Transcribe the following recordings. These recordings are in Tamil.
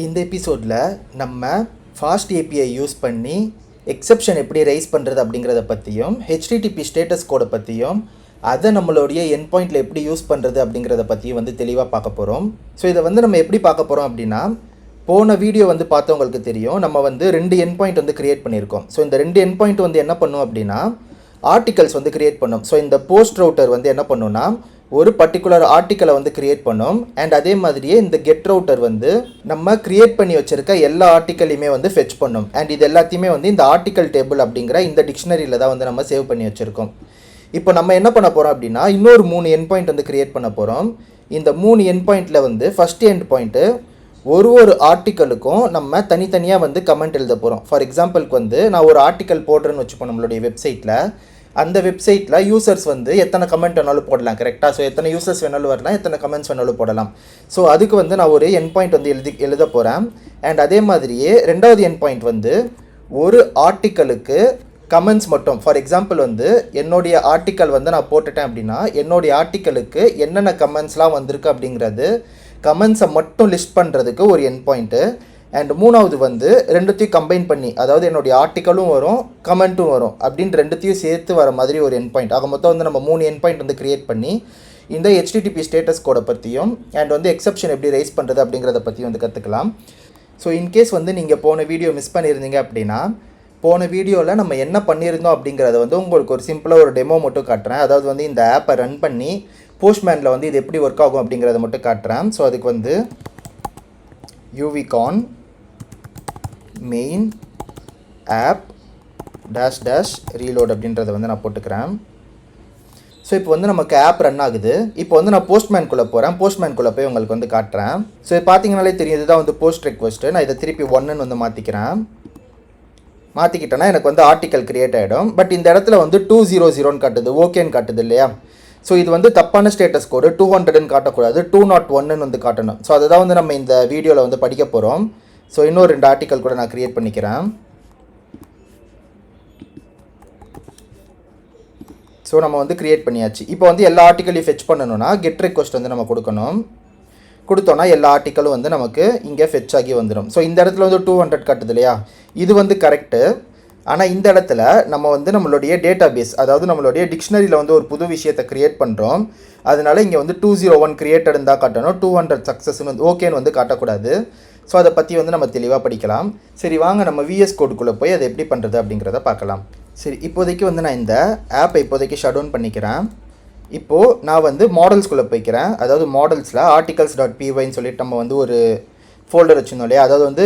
இந்த எபிசோடில் நம்ம ஃபாஸ்ட் ஏபிஐ யூஸ் பண்ணி எக்ஸெப்ஷன் எப்படி ரைஸ் பண்ணுறது அப்படிங்கிறத பற்றியும் ஹெச்டிடிபி ஸ்டேட்டஸ் கோடை பற்றியும் அதை நம்மளுடைய என் பாயிண்டில் எப்படி யூஸ் பண்ணுறது அப்படிங்கிறத பற்றியும் தெளிவாக பார்க்க போகிறோம். ஸோ இதை நம்ம எப்படி பார்க்க போகிறோம் அப்படின்னா, போன வீடியோ பார்த்தவங்களுக்கு தெரியும், நம்ம 2 என் பாயிண்ட் க்ரியேட் பண்ணியிருக்கோம். ஸோ இந்த 2 என் பாயிண்ட் என்ன பண்ணும் அப்படின்னா, ஆர்டிகல்ஸ் க்ரியேட் பண்ணும். ஸோ இந்த போஸ்ட் ரவுட்டர் என்ன பண்ணுன்னா, ஒரு பர்டிகுலர் ஆர்டிக்கலை க்ரியேட் பண்ணும். அண்ட் அதே மாதிரியே இந்த கெட் ரவுட்டர் நம்ம க்ரியேட் பண்ணி வச்சுருக்க எல்லா ஆர்டிக்கலையுமே ஃபெச் பண்ணும். அண்ட் இது எல்லாத்தையுமே இந்த ஆர்டிக்கல் டேபிள் அப்படிங்கிற இந்த டிக்ஷனரியில் தான் நம்ம சேவ் பண்ணி வச்சுருக்கோம். இப்போ நம்ம என்ன பண்ண போகிறோம் அப்படின்னா, இன்னொரு 3 என் பாயிண்ட் க்ரியேட் பண்ண போகிறோம். இந்த 3 என் பாயிண்டில் ஃபஸ்ட் என் பாயிண்ட்டு ஒரு ஆர்டிக்கலுக்கும் நம்ம தனித்தனியாக கமெண்ட் எழுத போகிறோம். ஃபார் எக்ஸாம்பிளுக்கு நான் ஒரு ஆர்டிக்கல் போடுறேன்னு வச்சுப்போம் நம்மளுடைய வெப்சைட்டில். அந்த வெப்சைட்டில் யூசர்ஸ் எத்தனை கமெண்ட் வேணாலும் போடலாம், கரெக்டாக? ஸோ எத்தனை யூசர்ஸ் வேணாலும் வரலாம், எத்தனை கமெண்ட்ஸ் வேணாலும் போடலாம். ஸோ அதுக்கு நான் ஒரு என் பாயிண்ட் எழுத போகிறேன். அண்ட் அதே மாதிரியே ரெண்டாவது என் பாயிண்ட் ஒரு ஆர்டிக்கலுக்கு கமெண்ட்ஸ் மட்டும். ஃபார் எக்ஸாம்பிள் என்னுடைய ஆர்டிக்கல் நான் போட்டுட்டேன் அப்படின்னா, என்னுடைய ஆர்டிக்கலுக்கு என்னென்ன கமெண்ட்ஸ்லாம் வந்திருக்கு அப்படிங்கிறது கமெண்ட்ஸை மட்டும் லிஸ்ட் பண்ணுறதுக்கு ஒரு என் பாயிண்ட்டு. அண்ட் மூணாவது ரெண்டுத்தையும் கம்பைன் பண்ணி, அதாவது என்னுடைய ஆர்டிக்கலும் வரும் கமெண்ட்டும் வரும் அப்படின்னு ரெண்டுத்தையும் சேர்த்து வர மாதிரி ஒரு என் பாயிண்ட். ஆக மொத்தம் நம்ம 3 என் பாயிண்ட் க்ரியேட் பண்ணி இந்த ஹெச்டிடிபி ஸ்டேட்டஸ் கோடை பற்றியும் அண்ட் எக்ஸெப்ஷன் எப்படி ரைஸ் பண்ணுறது அப்படிங்கிறத பற்றியும் கற்றுக்கலாம். ஸோ இன்கேஸ் நீங்கள் போன வீடியோ மிஸ் பண்ணியிருந்தீங்க அப்படின்னா, போன வீடியோவில் நம்ம என்ன பண்ணியிருந்தோம் அப்படிங்கிறத உங்களுக்கு ஒரு சிம்பிளாக ஒரு டெமோ மட்டும் காட்டுறேன். அதாவது இந்த ஆப்பை ரன் பண்ணி போஸ்ட்மேனில் இது எப்படி ஒர்க் ஆகும் அப்படிங்கிறத மட்டும் காட்டுறேன். ஸோ அதுக்கு யூவிகான் மெயின் ஆப் -- ரீலோட் அப்படின்றத நான் போட்டுக்கிறேன். ஸோ இப்போ நமக்கு ஆப் ரன் ஆகுது. இப்போ நான் போஸ்ட்மேன்குள்ளே போகிறேன். போஸ்ட்மேன்குள்ளே போய் உங்களுக்கு காட்டுறேன். ஸோ இது பார்த்தீங்கனாலே தெரியும், இதுதான் போஸ்ட் ரெக்வஸ்ட்டு. நான் இதை திருப்பி 1ன்னு மாற்றிக்கிறேன். மாற்றிக்கிட்டேன்னா எனக்கு ஆர்டிக்கல் க்ரியேட் ஆகிடும். பட் இந்த இடத்துல 200ன்னு காட்டுது, ஓகேன்னு காட்டுது இல்லையா? ஸோ இது தப்பான ஸ்டேட்டஸ் கோடு, 200ன்னு காட்டக்கூடாது, 201ன்னு காட்டணும். ஸோ அதை தான் நம்ம இந்த வீடியோவில் படிக்க போகிறோம். ஸோ இன்னொரு 2 ஆர்டிக்கல் கூட நான் க்ரியேட் பண்ணிக்கிறேன். ஸோ நம்ம க்ரியேட் பண்ணியாச்சு. இப்போ எல்லா ஆர்டிக்கலையும் ஃபெச் பண்ணணும்னா கெட் ரெக்வஸ்ட் நம்ம கொடுக்கணும். கொடுத்தோன்னா எல்லா ஆர்டிக்கலும் நமக்கு இங்கே ஃபெச் ஆகி வந்துடும். ஸோ இந்த இடத்துல 200 காட்டுது இல்லையா? இது கரெக்டு. ஆனால் இந்த இடத்துல நம்ம நம்மளுடைய டேட்டா பேஸ், அதாவது நம்மளுடைய டிக்ஷனரியில் ஒரு புது விஷயத்தை க்ரியேட் பண்ணுறோம். அதனால இங்கே 201 க்ரியேட்டட் தான் காட்டணும், 200 சக்ஸஸ்ன்னு ஓகேன்னு காட்டக்கூடாது. ஸோ அதை பற்றி நம்ம தெளிவாக படிக்கலாம். சரி, வாங்க நம்ம விஎஸ் கோடுக்குள்ளே போய் அதை எப்படி பண்ணுறது அப்படிங்கிறத பார்க்கலாம். சரி, இப்போதைக்கு நான் இந்த ஆப்பை இப்போதைக்கு ஷட் டவுன் பண்ணிக்கிறேன். இப்போது நான் மாடல்ஸ்குள்ளே போய்க்கிறேன். அதாவது மாடல்ஸில் articles.pyன்னு சொல்லிட்டு நம்ம ஒரு ஃபோல்டர் வச்சுருந்தோம் இல்லையா? அதாவது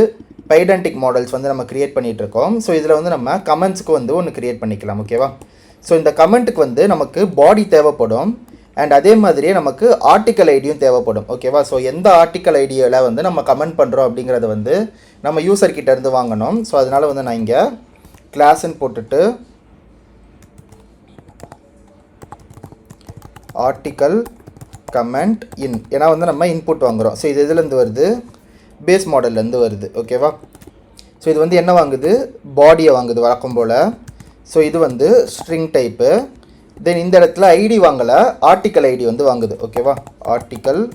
பைடென்டிக் மாடல்ஸ் நம்ம க்ரியேட் பண்ணிகிட்ருக்கோம். ஸோ இதில் நம்ம கமெண்ட்ஸுக்கு ஒன்று க்ரியேட் பண்ணிக்கலாம், ஓகேவா? ஸோ இந்த கமெண்ட்டுக்கு நமக்கு பாடி தேவைப்படும். அண்ட் அதே மாதிரியே நமக்கு ஆர்டிக்கல் ஐடியும் தேவைப்படும், ஓகேவா? ஸோ எந்த ஆர்டிக்கல் ஐடியில் நம்ம கமெண்ட் பண்ணுறோம் அப்படிங்கிறத நம்ம யூசர்கிட்ட இருந்து வாங்கணும். ஸோ அதனால் நான் இங்கே கிளாஸ்ன்னு போட்டுட்டு ஆர்டிக்கல் கமெண்ட் இன், ஏன்னா நம்ம இன்புட் வாங்குகிறோம். ஸோ இது எதுலேருந்து வருது? பேஸ் மாடல்லேருந்து வருது, ஓகேவா? ஸோ இது என்ன வாங்குது? பாடியை வாங்குது வழக்கம் போல். ஸோ இது ஸ்ட்ரிங் டைப்பு. தென் இந்த இடத்துல ஐடி வாங்கலை, ஆர்டிக்கல் ஐடி வாங்குது, ஓகேவா? ஆர்டிக்கல்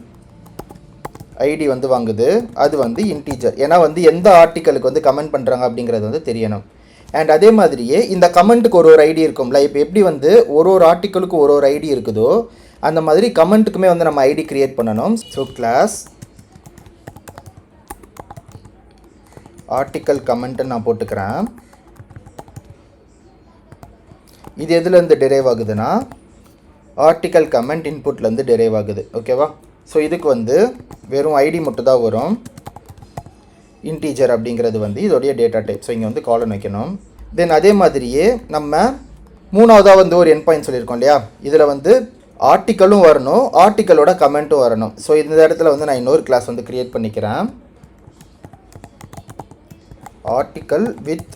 ஐடி வாங்குது. அது இன்டீஜர், ஏன்னா எந்த ஆர்டிக்கலுக்கு கமெண்ட் பண்ணுறாங்க அப்படிங்கிறது தெரியணும். அண்ட் அதே மாதிரியே இந்த கமெண்ட்டுக்கு ஒரு ஐடி இருக்கும்ல. இப்போ எப்படி ஒரு ஆர்டிக்கலுக்கு ஒரு ஐடி இருக்குதோ அந்த மாதிரி கமெண்ட்டுக்குமே நம்ம ஐடி க்ரியேட் பண்ணணும். ஸோ கிளாஸ் ஆர்டிக்கல் கமெண்ட்டுன்னு நான் போட்டுக்கிறேன். இது எதுலேருந்து டெரைவ் ஆகுதுன்னா ஆர்டிக்கல் கமெண்ட் இன்புட்லேருந்து டெரைவ் ஆகுது, ஓகேவா? ஸோ இதுக்கு வெறும் ஐடி மட்டும் தான் வரும். இன்டீஜர் அப்படிங்கிறது இதோடைய டேட்டா டைப். ஸோ இங்கே காலன் வைக்கணும். தென் அதே மாதிரியே நம்ம மூணாவதாக ஒரு என் பாயிண்ட் சொல்லியிருக்கோம் இல்லையா? இதில் ஆர்டிக்கலும் வரணும், ஆர்டிக்கலோட கமெண்ட்டும் வரணும். ஸோ இந்த இடத்துல நான் இன்னொரு கிளாஸ் க்ரியேட் பண்ணிக்கிறேன். ஆர்டிக்கல் வித்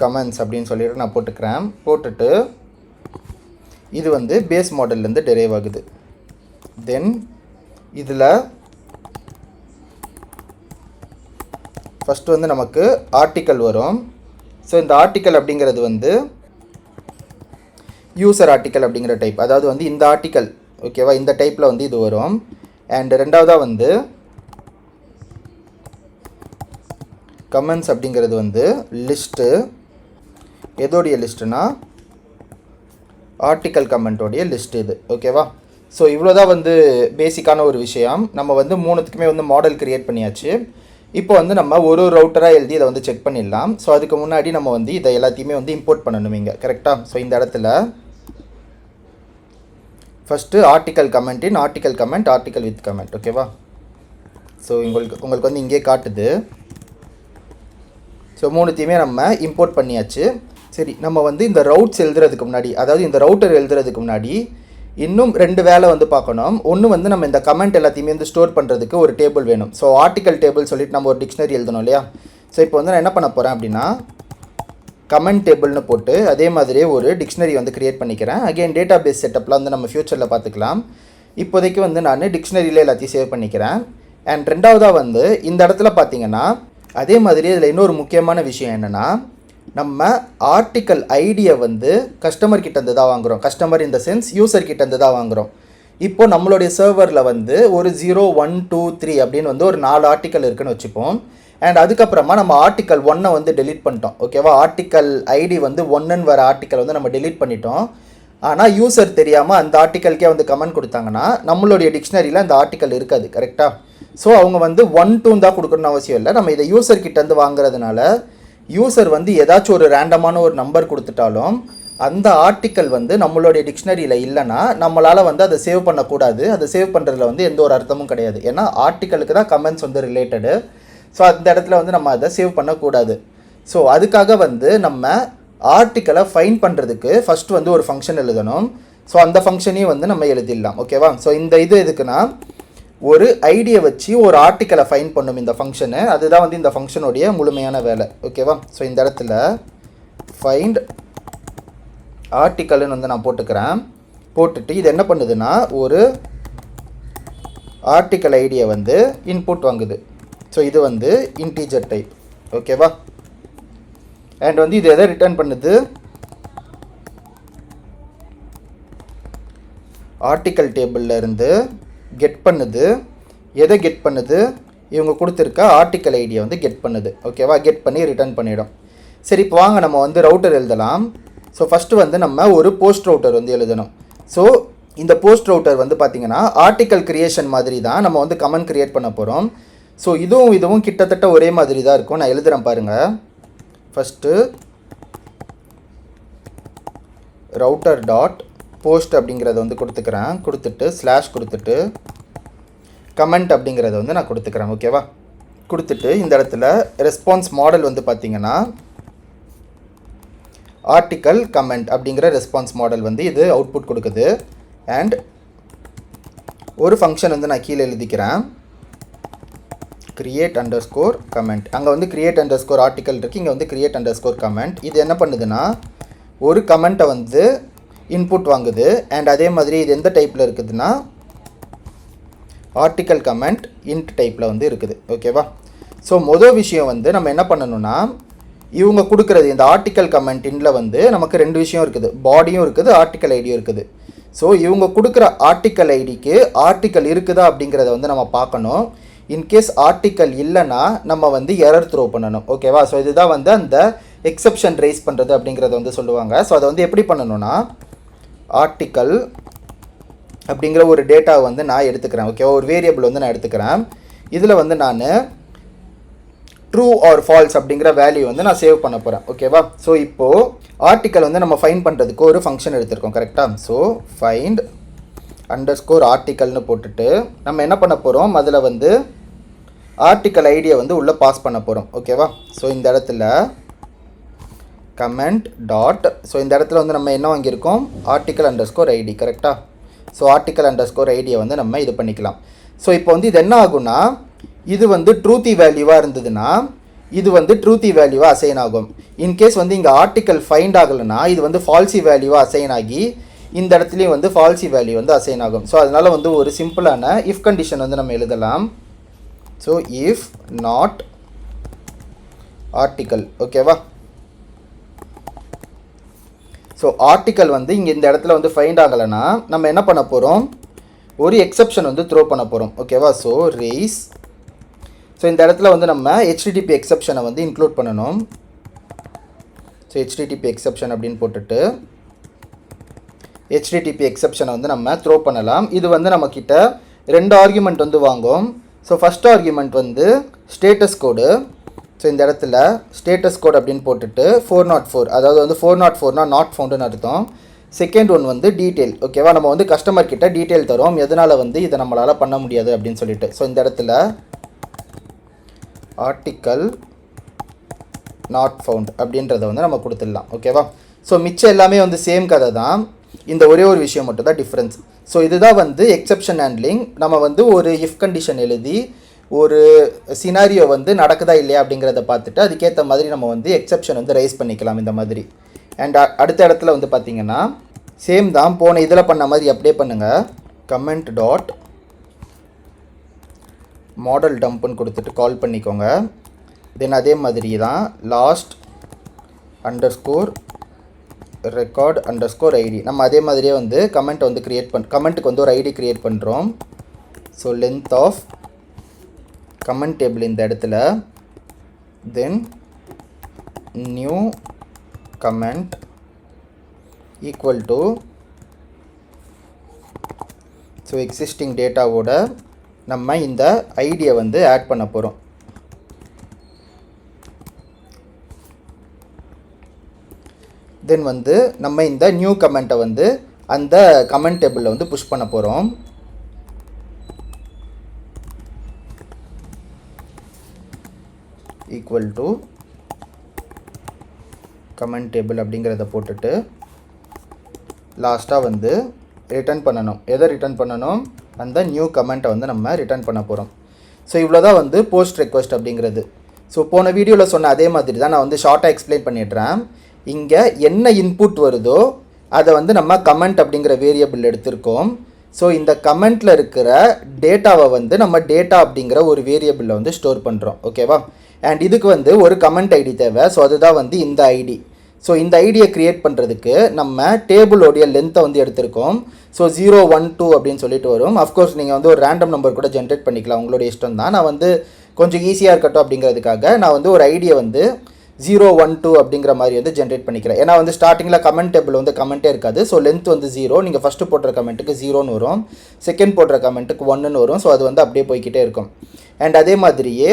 கமெண்ட்ஸ் அப்படின்னு சொல்லிட்டு நான் போட்டுக்கிறேன். போட்டுட்டு இது பேஸ் மாடல்லேருந்து டெரைவ் ஆகுது. தென் இதில் ஃபஸ்ட்டு நமக்கு ஆர்டிக்கல் வரும். ஸோ இந்த ஆர்டிக்கல் அப்படிங்கிறது யூசர் ஆர்டிக்கல் அப்படிங்கிற டைப். அதாவது இந்த ஆர்டிக்கல், ஓகேவா? இந்த டைப்பில் இது வரும். அண்ட் ரெண்டாவதாக கமெண்ட்ஸ் அப்படிங்கிறது வந்து லிஸ்ட்டு, எதோடைய லிஸ்ட்டுனா ஆர்டிக்கல் கமெண்ட்டோடைய லிஸ்ட் இது. ஓகேவா? ஸோ இவ்வளோ தான் வந்து பேசிக்கான ஒரு விஷயம். நம்ம வந்து மூணுத்துக்குமே வந்து மாடல் க்ரியேட் பண்ணியாச்சு. இப்போ வந்து நம்ம ஒரு ரவுட்டராக எழுதி இதை வந்து செக் பண்ணிடலாம். ஸோ அதுக்கு முன்னாடி நம்ம வந்து இதை எல்லாத்தையுமே வந்து இம்போர்ட் பண்ணணும் இங்கே. கரெக்டாக? ஸோ இந்த இடத்துல first article comment in, article comment, article with comment. ஓகேவா? ஸோ உங்களுக்கு வந்து இங்கே காட்டுது. ஸோ மூணுத்தையுமே நம்ம இம்போர்ட் பண்ணியாச்சு. சரி, நம்ம வந்து இந்த ரவுட்ஸ் எழுதுறதுக்கு முன்னாடி, அதாவது இந்த ரவுட்டர் எழுதுறதுக்கு முன்னாடி இன்னும் 2 வேலை வந்து பார்க்கணும். ஒன்று வந்து நம்ம இந்த கமெண்ட் எல்லாத்தையுமே வந்து ஸ்டோர் பண்ணுறதுக்கு ஒரு டேபிள் வேணும். ஸோ ஆர்டிக்கல் டேபிள் சொல்லிட்டு நம்ம ஒரு டிக்ஷனரி எழுதணும் இல்லையா? ஸோ இப்போ வந்து நான் என்ன பண்ண போகிறேன் அப்படின்னா, கமெண்ட் டேபிள்னு போட்டு அதே மாதிரியே ஒரு டிக்ஷனரி வந்து க்ரியேட் பண்ணிக்கிறேன். அகைன் டேட்டா பேஸ் செட்டப்பில் வந்து நம்ம ஃப்யூச்சரில் பார்த்துக்கலாம். இப்போதைக்கு வந்து நான் டிக்ஷனரியில் எல்லாத்தையும் சேவ் பண்ணிக்கிறேன். அண்ட் ரெண்டாவதாக வந்து இந்த இடத்துல பார்த்தீங்கன்னா, அதே மாதிரி இதில் இன்னொரு முக்கியமான விஷயம் என்னென்னா, நம்ம ஆர்டிக்கல் ஐடியை வந்து கஸ்டமர் கிட்டேருந்து தான் வாங்குகிறோம். கஸ்டமர் இந்த சென்ஸ் யூசர் கிட்டேருந்து தான் வாங்குகிறோம். இப்போது நம்மளுடைய சர்வரில் வந்து ஒரு 0, 1, 2, 3 அப்படின்னு வந்து ஒரு 4 ஆர்டிக்கல் இருக்குதுன்னு வச்சுப்போம். அண்ட் அதுக்கப்புறமா நம்ம ஆர்டிக்கல் 1 வந்து டெலீட் பண்ணிட்டோம். ஓகேவா? ஆர்டிக்கல் ஐடி வந்து 1ன்னு வர ஆர்டிக்கல் வந்து நம்ம டெலீட் பண்ணிட்டோம். ஆனால் யூசர் தெரியாமல் அந்த ஆர்டிக்கலுக்கே வந்து கமெண்ட் கொடுத்தாங்கன்னா நம்மளுடைய டிக்ஷனரியில் அந்த ஆர்டிக்கல் இருக்காது. கரெக்டாக? ஸோ அவங்க வந்து 1, 2 தான் கொடுக்கணும்னு அவசியம் இல்லை. நம்ம இதை யூசர் கிட்டேருந்து வாங்குறதுனால யூசர் வந்து ஏதாச்சும் ஒரு ரேண்டமான ஒரு நம்பர் கொடுத்துட்டாலும் அந்த ஆர்டிக்கல் வந்து நம்மளுடைய டிக்ஷனரியில் இல்லைன்னா நம்மளால் வந்து அதை சேவ் பண்ணக்கூடாது. அதை சேவ் பண்ணுறதுல வந்து எந்த ஒரு அர்த்தமும் கிடையாது. ஏன்னா ஆர்டிக்கலுக்கு தான் கமெண்ட்ஸ் வந்து ரிலேட்டடு. ஸோ அந்த இடத்துல வந்து நம்ம அதை சேவ் பண்ணக்கூடாது. ஸோ அதுக்காக வந்து நம்ம ஆர்டிக்கலை ஃபைண்ட் பண்ணுறதுக்கு ஃபஸ்ட்டு வந்து ஒரு ஃபங்க்ஷன் எழுதணும். ஸோ அந்த ஃபங்க்ஷனையும் வந்து நம்ம எழுதிடலாம். ஓகேவா? ஸோ இந்த இது எதுக்குன்னா, ஒரு ஐடியை வச்சு ஒரு ஆர்டிக்கலை ஃபைண்ட் பண்ணும் இந்த ஃபங்க்ஷனு. அதுதான் வந்து இந்த ஃபங்க்ஷனுடைய முழுமையான வேலை. ஓகேவா? ஸோ இந்த இடத்துல ஃபைண்ட் ஆர்டிக்கல்னு வந்து நான் போட்டுக்கிறேன். போட்டுட்டு இது என்ன பண்ணுதுன்னா, ஒரு ஆர்டிக்கல் ஐடியை வந்து இன்புட் வாங்குது. ஸோ இது வந்து இன்டீஜர் டைப். ஓகேவா? அண்ட் வந்து இது எதை ரிட்டர்ன் பண்ணுது, ஆர்டிக்கல் டேபிளில் இருந்து கெட் பண்ணுது. எதை கெட் பண்ணுது, இவங்க கொடுத்துருக்க ஆர்டிக்கல் ஐடியை வந்து கெட் பண்ணுது. ஓகேவா? கெட் பண்ணி ரிட்டர்ன் பண்ணிடும். சரி, இப்போ வாங்க நம்ம வந்து ரவுட்டர் எழுதலாம். ஸோ ஃபஸ்ட்டு வந்து நம்ம ஒரு போஸ்ட் ரவுட்டர் வந்து எழுதணும். ஸோ இந்த போஸ்ட் ரவுட்டர் வந்து பார்த்திங்கன்னா ஆர்டிக்கல் க்ரியேஷன் மாதிரி தான் நம்ம வந்து கமெண்ட் க்ரியேட் பண்ண போகிறோம். ஸோ இதுவும் கிட்டத்தட்ட ஒரே மாதிரி தான் இருக்கும். நான் எழுதுகிறேன் பாருங்கள். ஃபஸ்ட்டு ரவுட்டர் டாட் போஸ்ட் அப்படிங்கிறத வந்து கொடுத்துக்கிறேன். கொடுத்துட்டு ஸ்லாஷ் கொடுத்துட்டு கமெண்ட் அப்படிங்கிறத வந்து நான் கொடுத்துக்கிறேன். ஓகேவா? கொடுத்துட்டு இந்த இடத்துல ரெஸ்பான்ஸ் மாடல் வந்து பார்த்திங்கன்னா ஆர்டிக்கல் கமெண்ட் அப்படிங்கிற ரெஸ்பான்ஸ் மாடல் வந்து இது அவுட்புட் கொடுக்குது. அண்ட் ஒரு ஃபங்க்ஷன் வந்து நான் கீழே எழுதிக்கிறேன், create underscore comment. அங்கே வந்து create underscore article இருக்குது, இங்கே வந்து create underscore comment. இது என்ன பண்ணுதுன்னா, ஒரு கமெண்ட்டை வந்து இன்புட் வாங்குது. அண்ட் அதே மாதிரி இது எந்த டைப்பில் இருக்குதுன்னா, ஆர்டிக்கல் கமெண்ட் இன்ட் டைப்பில் வந்து இருக்குது. ஓகேவா? ஸோ மொதல் விஷயம் வந்து நம்ம என்ன பண்ணணும்னா, இவங்க கொடுக்குறது இந்த ஆர்டிக்கல் கமெண்ட் இன்ல வந்து நமக்கு 2 விஷயம் இருக்குது. பாடியும் இருக்குது, ஆர்டிக்கல் ஐடியும் இருக்குது. ஸோ இவங்க கொடுக்குற ஆர்டிக்கல் ஐடிக்கு ஆர்டிக்கல் இருக்குதா அப்படிங்கிறத வந்து நம்ம பார்க்கணும். இன்கேஸ் ஆர்டிக்கல் இல்லைன்னா நம்ம வந்து எரர் த்ரோ பண்ணணும். ஓகேவா? ஸோ இதுதான் வந்து அந்த எக்ஸப்ஷன் ரைஸ் பண்ணுறது அப்படிங்கிறத வந்து சொல்லுவாங்க. ஸோ அதை வந்து எப்படி பண்ணணும்னா, ஆர்டிக்கல் அப்படிங்கிற ஒரு டேட்டாவை வந்து நான் எடுத்துக்கிறேன். ஓகேவா? ஒரு வேரியபிள் வந்து நான் எடுத்துக்கிறேன். இதில் வந்து நான் ட்ரூ ஆர் ஃபால்ஸ் அப்படிங்கிற வேல்யூ வந்து நான் சேவ் பண்ண போகிறேன். ஓகேவா? ஸோ இப்போது ஆர்டிக்கல் வந்து நம்ம ஃபைண்ட் பண்ணுறதுக்கு ஒரு ஃபங்க்ஷன் எடுத்திருக்கோம். கரெக்டாக? ஸோ ஃபைண்ட் அண்டர்ஸ்கோர் ஆர்டிக்கல்னு போட்டுட்டு நம்ம என்ன பண்ண போகிறோம், அதில் வந்து ஆர்டிக்கல் ஐடியை வந்து உள்ளே பாஸ் பண்ண போகிறோம். ஓகேவா? ஸோ இந்த இடத்துல கமெண்ட் டாட், ஸோ இந்த இடத்துல வந்து நம்ம என்ன வாங்கியிருக்கோம், ஆர்டிக்கல் அண்டர்ஸ்கோர் ஐடி. கரெக்டாக? ஸோ ஆர்டிக்கல் அண்டர்ஸ்கோர் ஐடியை வந்து நம்ம இது பண்ணிக்கலாம். ஸோ இப்போ வந்து இது என்ன ஆகும்னா, இது வந்து ட்ரூத்தி வேல்யூவாக இருந்ததுன்னா இது வந்து ட்ரூத்தி வேல்யூவாக அசைன் ஆகும். இன்கேஸ் வந்து இங்கே ஆர்டிக்கல் ஃபைண்ட் ஆகலைன்னா இது வந்து ஃபால்சி வேல்யூவாக அசைன் ஆகி இந்த இடத்துலையும் வந்து ஃபால்சி வேல்யூ வந்து அசைன் ஆகும். ஸோ அதனால் வந்து ஒரு சிம்பிளான இஃப் கண்டிஷன் வந்து நம்ம எழுதலாம். So if not article. ஓகேவா? ஸோ ஆர்டிக்கல் வந்து இங்கே இந்த இடத்துல வந்து ஃபைண்ட் ஆகலைன்னா நம்ம என்ன பண்ண போகிறோம், ஒரு எக்ஸப்ஷன் வந்து த்ரோ பண்ண போகிறோம். ஓகேவா? ஸோ ரேஸ் ஸோ இந்த இடத்துல வந்து நம்ம HTTP எக்ஸப்ஷனை வந்து இன்க்ளூட் பண்ணணும். ஸோ HTTP எக்ஸப்ஷன் அப்படின்னு போட்டுட்டு HTTP எக்ஸப்ஷனை வந்து நம்ம த்ரோ பண்ணலாம். இது வந்து நம்மக்கிட்ட 2 ஆர்குமெண்ட் வந்து வாங்கும். ஸோ ஃபஸ்ட் ஆர்குமெண்ட் வந்து ஸ்டேட்டஸ் கோடு. ஸோ இந்த இடத்துல ஸ்டேட்டஸ் கோட் அப்படின்னு போட்டுட்டு 404, அதாவது வந்து 404னா நாட் ஃபவுண்டுன்னு அர்த்தம். செகண்ட் ஒன் வந்து டீட்டெயில். ஓகேவா, நம்ம வந்து கஸ்டமர் கிட்ட டீட்டெயில் தரோம் எதனால் வந்து இதை நம்மளால் பண்ண முடியாது அப்படின்னு சொல்லிட்டு. ஸோ இந்த இடத்துல ஆர்டிக்கல் நாட் ஃபவுண்ட் அப்படின்றத வந்து நம்ம கொடுத்துடலாம். ஓகேவா, ஸோ மிச்சம் எல்லாமே வந்து சேம் கதை தான். இந்த ஒரே ஒரு விஷயம் மட்டும் தான் டிஃப்ரென்ஸ். ஸோ இதுதான் வந்து எக்ஸப்ஷன் ஹேண்ட்லிங். நம்ம வந்து ஒரு இஃப் கண்டிஷன் எழுதி ஒரு சினாரியோ வந்து நடக்குதா இல்லையா அப்படிங்கிறத பார்த்துட்டு அதுக்கேற்ற மாதிரி நம்ம வந்து எக்ஸப்ஷன் வந்து ரைஸ் பண்ணிக்கலாம் இந்த மாதிரி. அண்ட் அடுத்த இடத்துல வந்து பார்த்திங்கன்னா சேம் தான், போன இதில் பண்ண மாதிரி அப்படியே பண்ணுங்கள். கமெண்ட் டாட் மாடல் டம்ப்னு கொடுத்துட்டு கால் பண்ணிக்கோங்க. தென் அதே மாதிரி தான் last underscore record underscore ID நம்ம அதே மாதிரியே வந்து கமெண்ட் வந்து கமெண்ட்டுக்கு வந்து ஒரு ஐடி க்ரியேட் பண்ணுறோம். So length of comment table இந்த இடத்துல, then new comment equal to so existing டேட்டாவோட நம்ம இந்த ஐடியை வந்து ஆட் பண்ண போகிறோம். தென் வந்து நம்ம இந்த நியூ கமெண்ட்டை வந்து அந்த கமெண்ட் டேபிளில் வந்து புஷ் பண்ண போகிறோம். ஈக்குவல் டு கமெண்ட் டேபிள் அப்படிங்கிறத போட்டுட்டு லாஸ்ட்டாக வந்து ரிட்டர்ன் பண்ணணும். எதை ரிட்டர்ன் பண்ணணும்? அந்த நியூ கமெண்ட்டை வந்து நம்ம ரிட்டர்ன் பண்ண போகிறோம். ஸோ இவ்வளோ தான் வந்து போஸ்ட் ரெக்வஸ்ட் அப்படிங்கிறது. ஸோ போன வீடியோவில் சொன்ன அதே மாதிரி தான் நான் வந்து ஷார்ட்டாக எக்ஸ்பிளைன் பண்ணிடுறேன். இங்கே என்ன இன்புட் வருதோ அதை வந்து நம்ம கமெண்ட் அப்படிங்கிற வேரியபிள் எடுத்திருக்கோம். ஸோ இந்த கமெண்ட்டில் இருக்கிற டேட்டாவை வந்து நம்ம டேட்டா அப்படிங்கிற ஒரு வேரியபிளில் வந்து ஸ்டோர் பண்ணுறோம். ஓகேவா, அண்ட் இதுக்கு வந்து ஒரு கமெண்ட் ஐடி தேவை. ஸோ அதுதான் வந்து இந்த ஐடி. ஸோ இந்த ஐடியை க்ரியேட் பண்ணுறதுக்கு நம்ம டேபிளோடைய லென்த்தை வந்து எடுத்திருக்கோம். ஸோ 0, 1, 2 அப்படின்னு சொல்லிட்டு வரும். அஃப்கோர்ஸ் நீங்கள் வந்து ஒரு ரேண்டம் நம்பர் கூட ஜென்ரேட் பண்ணிக்கலாம், உங்களுடைய இஷ்டம் தான். நான் வந்து கொஞ்சம் ஈஸியாக இருக்கட்டும் அப்படிங்கிறதுக்காக நான் வந்து ஒரு ஐடியை வந்து 0, 1, 2 அப்படிங்கிற மாதிரி வந்து ஜென்ரேட் பண்ணிக்கிறேன். ஏன்னா வந்து ஸ்டார்டிங்கில் கமெண்ட் டேபிள் வந்து கமெண்ட்டே இருக்காது. ஸோ லென்த் வந்து 0, நீங்கள் ஃபஸ்ட்டு போடுற கமெண்ட்டுக்கு 0ன்னு வரும், செகண்ட் போடுற கமெண்ட்டுக்கு 1ன்னு வரும். ஸோ அது வந்து அப்படியே போய்கிட்டே இருக்கும். அண்ட் அதே மாதிரியே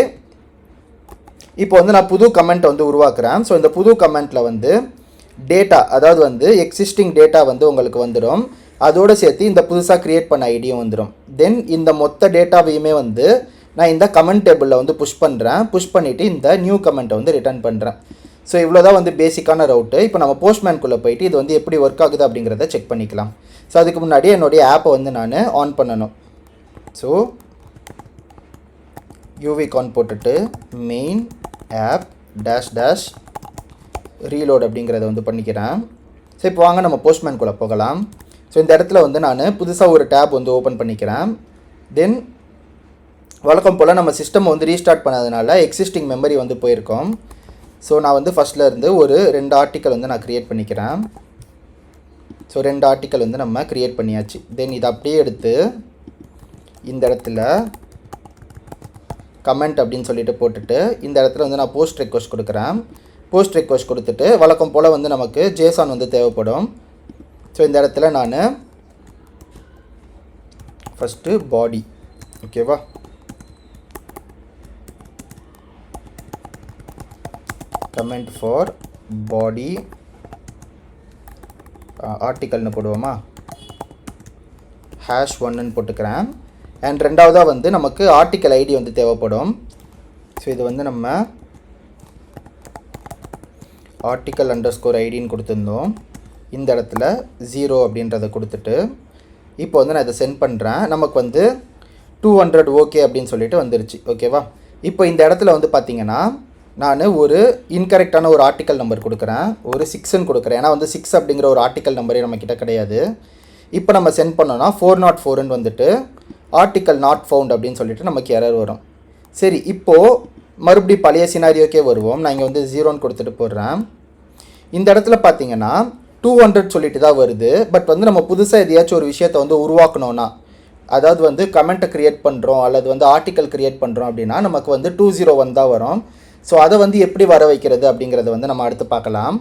இப்போ வந்து நான் புது கமெண்ட் வந்து உருவாக்குறேன். ஸோ இந்த புது கமெண்ட்டில் வந்து டேட்டா, அதாவது வந்து எக்ஸிஸ்டிங் டேட்டா வந்து உங்களுக்கு வந்துடும். அதோடு சேர்த்து இந்த புதுசாக க்ரியேட் பண்ண ஐடியும் வந்துடும். தென் இந்த மொத்த டேட்டாவையுமே வந்து நான் இந்த கமெண்ட் டேபிளில் வந்து புஷ் பண்ணுறேன். புஷ் பண்ணிவிட்டு இந்த நியூ கமெண்ட்டை வந்து ரிட்டர்ன் பண்ணுறேன். ஸோ இவ்வளோ தான் வந்து பேசிக்கான ரவுட்டு. இப்போ நம்ம போஸ்ட்மேனுக்குள்ளே போயிட்டு இது வந்து எப்படி ஒர்க் ஆகுது அப்படிங்கிறத செக் பண்ணிக்கலாம். ஸோ அதுக்கு முன்னாடி என்னுடைய ஆப்பை வந்து நான் ஆன் பண்ணணும். ஸோ யூவிகான் போட்டுட்டு மெயின் ஆப் டேஷ் ரீலோட் அப்படிங்கிறத வந்து பண்ணிக்கிறேன். ஸோ இப்போ வாங்க நம்ம போஸ்ட்மேனுக்குள்ளே போகலாம். ஸோ இந்த இடத்துல வந்து நான் புதுசாக ஒரு டேப் வந்து ஓப்பன் பண்ணிக்கிறேன். தென் வழக்கம் போல் நம்ம சிஸ்டம் வந்து ரீஸ்டார்ட் பண்ணதுனால எக்ஸிஸ்டிங் மெமரி வந்து போயிருக்கோம். ஸோ நான் வந்து ஃபஸ்ட்டில் இருந்து ஒரு 2 ஆர்டிக்கல் வந்து நான் க்ரியேட் பண்ணிக்கிறேன். ஸோ 2 ஆர்டிக்கல் வந்து நம்ம க்ரியேட் பண்ணியாச்சு. தென் இதை அப்படியே எடுத்து இந்த இடத்துல கமெண்ட் அப்படின்னு சொல்லிட்டு போட்டுட்டு இந்த இடத்துல வந்து நான் போஸ்ட் ரெக்வஸ்ட் கொடுக்குறேன். போஸ்ட் ரெக்வஸ்ட் கொடுத்துட்டு வழக்கம் போல் வந்து நமக்கு ஜேசான் வந்து தேவைப்படும். ஸோ இந்த இடத்துல நான் ஃபஸ்ட்டு பாடி, ஓகேவா, கமெண்ட் ஃபார் பாடி ஆர்டிக்கல்னு போடுவோமா, #1ன்னு போட்டுக்கிறேன். அண்ட் ரெண்டாவதாக வந்து நமக்கு ஆர்டிக்கல் ஐடி வந்து தேவைப்படும். ஸோ இது வந்து நம்ம ஆர்டிக்கல் அண்டர்ஸ்கோர் ஐடின்னு கொடுத்துருந்தோம். இந்த இடத்துல 0 அப்படின்றத கொடுத்துட்டு இப்போ வந்து நான் இதை சென்ட் பண்ணுறேன். நமக்கு வந்து 200 ஓகே அப்படின்னு சொல்லிட்டு வந்துருச்சு. ஓகேவா, இப்போ இந்த இடத்துல வந்து பார்த்திங்கன்னா நான் ஒரு இன்கரெக்டான ஒரு ஆர்டிக்கல் நம்பர் கொடுக்குறேன், ஒரு 6ன்னு கொடுக்குறேன். ஏன்னா வந்து 6 அப்படிங்கிற ஒரு ஆர்டிக்கல் நம்பரே நம்மக்கிட்ட கிடையாது. இப்போ நம்ம சென்ட் பண்ணோன்னா 404ன்னு வந்துட்டு ஆர்டிக்கல் நாட் ஃபவுண்ட் அப்படின்னு சொல்லிட்டு நமக்கு எரர் வரும். சரி, இப்போது மறுபடியும் பழைய சினாரியோக்கே வருவோம். நான் இங்கே வந்து 0ன்னு கொடுத்துட்டு போடுறேன். இந்த இடத்துல பார்த்தீங்கன்னா 200 சொல்லிட்டு தான் வருது. பட் வந்து நம்ம புதுசாக எதையாச்சும் ஒரு விஷயத்தை வந்து உருவாக்கணும்னா அதாவது வந்து கமெண்ட்டை க்ரியேட் பண்ணுறோம் அல்லது வந்து ஆர்டிக்கல் க்ரியேட் பண்ணுறோம் அப்படின்னா நமக்கு வந்து 201 தான் வரும். ஸோ அதை வந்து எப்படி வர வைக்கிறது அப்படிங்கிறத வந்து நம்ம அடுத்து பார்க்கலாம்.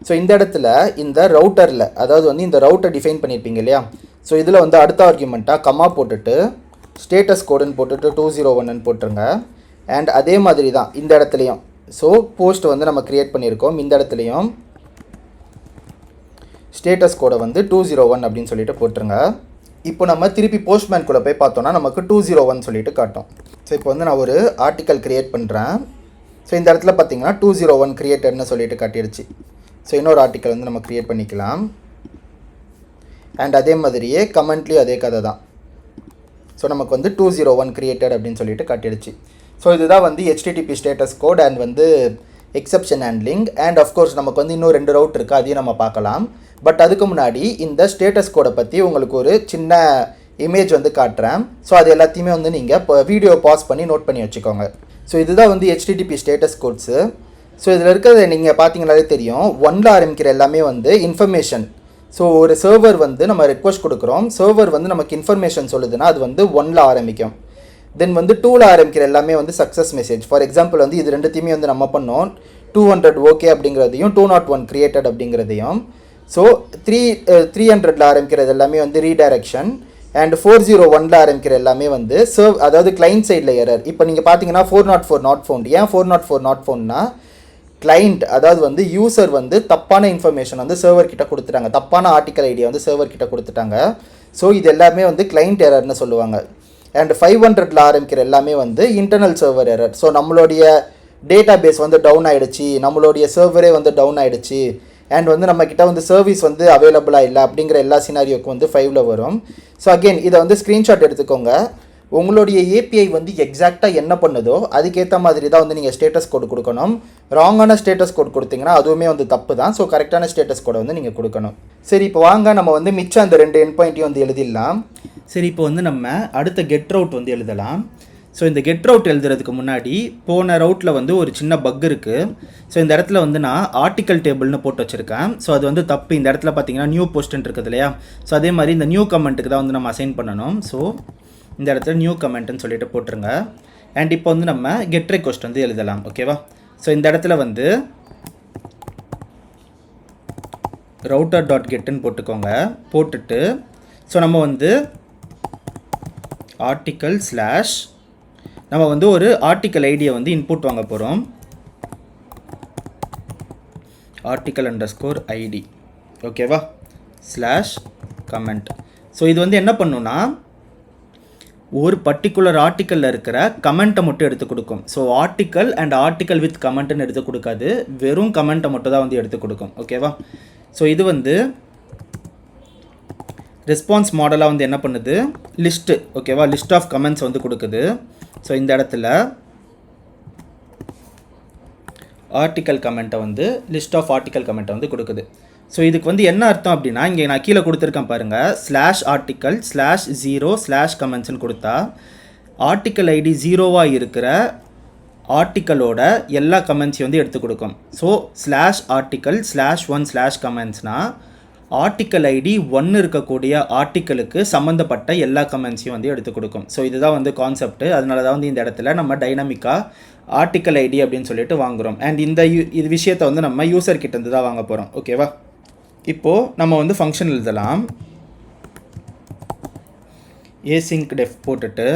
ஸோ இந்த இடத்துல இந்த ரவுட்டரில், அதாவது வந்து இந்த ரவுட்டை டிஃபைன் பண்ணியிருப்பீங்க இல்லையா, ஸோ இதில் வந்து அடுத்த ஆர்குமெண்ட்டாக கமா போட்டுட்டு ஸ்டேட்டஸ் கோடுன்னு போட்டுட்டு 201ன்னு போட்டுருங்க. அண்ட் அதே மாதிரி தான் இந்த இடத்துலையும், ஸோ போஸ்ட் வந்து நம்ம க்ரியேட் பண்ணியிருக்கோம், இந்த இடத்துலையும் ஸ்டேட்டஸ் கோடை வந்து 201 அப்படின்னு சொல்லிட்டு போட்டுருங்க. இப்போ நம்ம திருப்பி போஸ்ட்மேன்குள்ளே போய் பார்த்தோன்னா நமக்கு 201 சொல்லிட்டு காட்டும். ஸோ இப்போ வந்து நான் ஒரு ஆர்டிக்கல் க்ரியேட் பண்ணுறேன். ஸோ இந்த இடத்துல பார்த்தீங்கன்னா 201 க்ரியேட்டட்னு சொல்லிட்டு காட்டிடுச்சு. ஸோ இன்னொரு ஆர்டிக்கல் வந்து நம்ம க்ரியேட் பண்ணிக்கலாம். அண்ட் அதே மாதிரியே கமெண்ட்லேயும் அதே கதை தான். ஸோ நமக்கு வந்து 201 க்ரியேட்டட் அப்படின்னு சொல்லிட்டு காட்டிடுச்சு. ஸோ இதுதான் வந்து HTTP ஸ்டேட்டஸ் கோட் அண்ட் வந்து எக்ஸப்ஷன் ஹேண்ட்லிங். அண்ட் ஆஃப்கோர்ஸ் நமக்கு வந்து இன்னும் 2 ரவுட் இருக்குது, அதையும் நம்ம பார்க்கலாம். பட் அதுக்கு முன்னாடி இந்த ஸ்டேட்டஸ் கோடை பற்றி உங்களுக்கு ஒரு சின்ன இமேஜ் வந்து காட்டுறேன். ஸோ அது எல்லாத்தையுமே வந்து நீங்கள் இப்போ வீடியோ பாஸ் பண்ணி நோட் பண்ணி வச்சுக்கோங்க. ஸோ இதுதான் வந்து HTTP ஸ்டேட்டஸ் கோட்ஸு. ஸோ இதில் இருக்கிறது நீங்கள் பார்த்தீங்கன்னாலே தெரியும், 1ல் ஆரம்பிக்கிற எல்லாமே வந்து இன்ஃபர்மேஷன். ஸோ ஒரு சர்வர் வந்து நம்ம ரெக்வஸ்ட் கொடுக்குறோம், சர்வர் வந்து நமக்கு இன்ஃபர்மேஷன் சொல்லுதுன்னா அது வந்து 1ல் ஆரம்பிக்கும். தென் வந்து 2ல் ஆரம்பிக்கிற எல்லாமே வந்து சக்ஸஸ் மெசேஜ். ஃபார் எக்ஸாம்பிள் வந்து இது ரெண்டுத்தையுமே வந்து நம்ம பண்ணோம், 200 ஓகே அப்படிங்கிறதையும் 201 க்ரியேட்டட் அப்படிங்கிறதையும். ஸோ 300ல் ஆரம்பிக்கிறது எல்லாமே வந்து ரீடைரக்ஷன். அண்ட் 401ல் ஆரம்பிக்கிற எல்லாமே வந்து அதாவது கிளைண்ட் சைடில் எரர். இப்போ நீங்கள் பார்த்தீங்கன்னா 404 நாட் ஃபவுண்ட். ஏன் 404 நாட் ஃபவுண்ட்னா கிளைண்ட், அதாவது வந்து யூசர் வந்து தப்பான இன்ஃபர்மேஷன் வந்து சர்வர் கிட்ட கொடுத்துட்டாங்க, தப்பான ஆர்டிக்கல் ஐடியா வந்து சர்வர் கிட்ட கொடுத்துட்டாங்க. ஸோ இது எல்லாமே வந்து கிளைண்ட் எரர்னு சொல்லுவாங்க. அண்ட் 500ல் ஆரம்பிக்கிற எல்லாமே வந்து இன்டர்னல் சர்வர் எரர். ஸோ நம்மளுடைய டேட்டா பேஸ் வந்து டவுன் ஆகிடுச்சு, நம்மளுடைய சர்வரே வந்து டவுன் ஆகிடுச்சு, அண்ட் வந்து நம்மக்கிட்ட வந்து சர்வீஸ் வந்து அவைலபிளாக இல்லை அப்படிங்கிற எல்லா சினாரியோக்கும் வந்து 5ல் வரும். ஸோ அகெயின் இதை வந்து ஸ்க்ரீன்ஷாட் எடுத்துக்கோங்க. உங்களுடைய ஏபிஐ வந்து எக்ஸாக்டாக என்ன பண்ணுதோ அதுக்கேற்ற மாதிரி தான் வந்து நீங்கள் ஸ்டேட்டஸ் கோடு கொடுக்கணும். ராங்கான ஸ்டேட்டஸ் கோட் கொடுத்தீங்கன்னா அதுவுமே வந்து தப்பு தான். ஸோ கரெக்டான ஸ்டேட்டஸ் கோடை வந்து நீங்கள் கொடுக்கணும். சரி, இப்போ வாங்க நம்ம வந்து மிச்சம் அந்த 2 எண்ட் பாயிண்ட்டையும் வந்து எழுதிடலாம். சரி, இப்போ வந்து நம்ம அடுத்த கெட் ரவுட் வந்து எழுதலாம். ஸோ இந்த கெட் ரவுட் எழுதுறதுக்கு முன்னாடி போன ரவுட்டில் வந்து ஒரு சின்ன பக் இருக்குது. ஸோ இந்த இடத்துல வந்து நான் ஆர்டிக்கல் டேபிள்னு போட்டு வச்சுருக்கேன். ஸோ அது வந்து தப்பு. இந்த இடத்துல பார்த்தீங்கன்னா நியூ போஸ்ட்ன்னு இருக்குது இல்லையா, ஸோ அதே மாதிரி இந்த நியூ கமெண்ட்டுக்கு தான் வந்து நம்ம அசைன் பண்ணணும். ஸோ இந்த இடத்துல நியூ கமெண்ட்னு சொல்லிட்டு போட்டுருங்க. அண்ட் இப்போ வந்து நம்ம கெட் ரெக்வெஸ்ட் வந்து எழுதலாம். ஓகேவா? ஸோ இந்த இடத்துல வந்து router.getன்னு போட்டுக்கோங்க. போட்டுட்டு ஸோ நம்ம வந்து ஆர்டிக்கல் ஸ்லாஷ் நம்ம வந்து ஒரு ஆர்டிக்கல் ஐடியை வந்து இன்புட் வாங்க போகிறோம். Article underscore ID. ஓகேவா? Slash comment. ஸோ இது வந்து என்ன பண்ணுன்னா ஒரு பர்டிகுலர் ஆர்டிக்கலில் இருக்கிற கமெண்ட்டை மட்டும் எடுத்து கொடுக்கும். So article and article with கமெண்ட்டுன்னு எடுத்து கொடுக்காது, வெறும் கமெண்ட்டை மட்டும் தான் வந்து எடுத்து கொடுக்கும். ஓகேவா? ஸோ இது வந்து ரெஸ்பான்ஸ் மாடலாக வந்து என்ன பண்ணுது, லிஸ்ட்டு. ஓகேவா? லிஸ்ட் ஆஃப் கமெண்ட்ஸ் வந்து கொடுக்குது. ஸோ இந்த இடத்துல ஆர்டிக்கல் கமெண்ட்டை வந்து லிஸ்ட் ஆஃப் ஆர்டிக்கல் கமெண்ட்டை வந்து கொடுக்குது. ஸோ இதுக்கு வந்து என்ன அர்த்தம் அப்படின்னா, இங்கே நான் கீழே கொடுத்துருக்கேன் பாருங்கள், ஸ்லாஷ் ஆர்டிக்கல் ஸ்லாஷ் 0 ஸ்லாஷ் கமெண்ட்ஸ்னு கொடுத்தா ஆர்டிக்கல் ஐடி 0வாக இருக்கிற ஆர்டிக்கலோட எல்லா கமெண்ட்ஸையும் வந்து எடுத்து கொடுக்கும். ஸோ ஸ்லாஷ் ஆர்டிக்கல் ஸ்லாஷ் 1 ஸ்லாஷ் கமெண்ட்ஸ்னால் ஆர்டிக்கல் ஐடி 1 இருக்கக்கூடிய ஆர்டிக்கலுக்கு சம்மந்தப்பட்ட எல்லா கமெண்ட்ஸையும் வந்து எடுத்து கொடுக்கும். ஸோ இதுதான் வந்து கான்செப்ட். அதனால தான் வந்து இந்த இடத்துல நம்ம டைனமிக்காக ஆர்டிக்கல் ஐடி அப்படின்னு சொல்லிட்டு வாங்குகிறோம். அண்ட் இந்த இது விஷயத்தை வந்து நம்ம யூசர் கிட்டேருந்து தான் வாங்க போகிறோம். ஓகேவா? இப்போது நம்ம வந்து ஃபங்க்ஷன் எழுதலாம். async.def போட்டுட்டு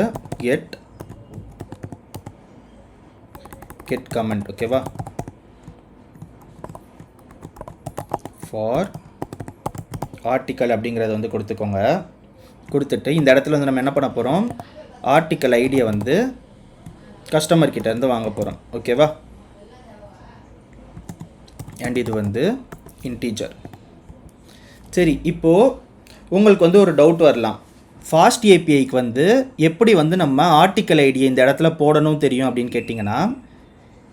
get comment. ஓகேவா? ஃபார் ஆர்டிக்கல் அப்படிங்கிறத வந்து கொடுத்துக்கோங்க. கொடுத்துட்டு இந்த இடத்துல வந்து நம்ம என்ன பண்ண போகிறோம், ஆர்டிக்கல் ஐடியை வந்து கஸ்டமர் கிட்டேருந்து வாங்க போகிறோம். ஓகேவா? அண்ட் இது வந்து இன்டீஜர். சரி, இப்போது உங்களுக்கு வந்து ஒரு டவுட் வரலாம், ஃபாஸ்ட் ஏபிஐக்கு வந்து எப்படி வந்து நம்ம ஆர்டிக்கல் ஐடியை இந்த இடத்துல போடணும் தெரியும் அப்படின்னு கேட்டிங்கன்னா,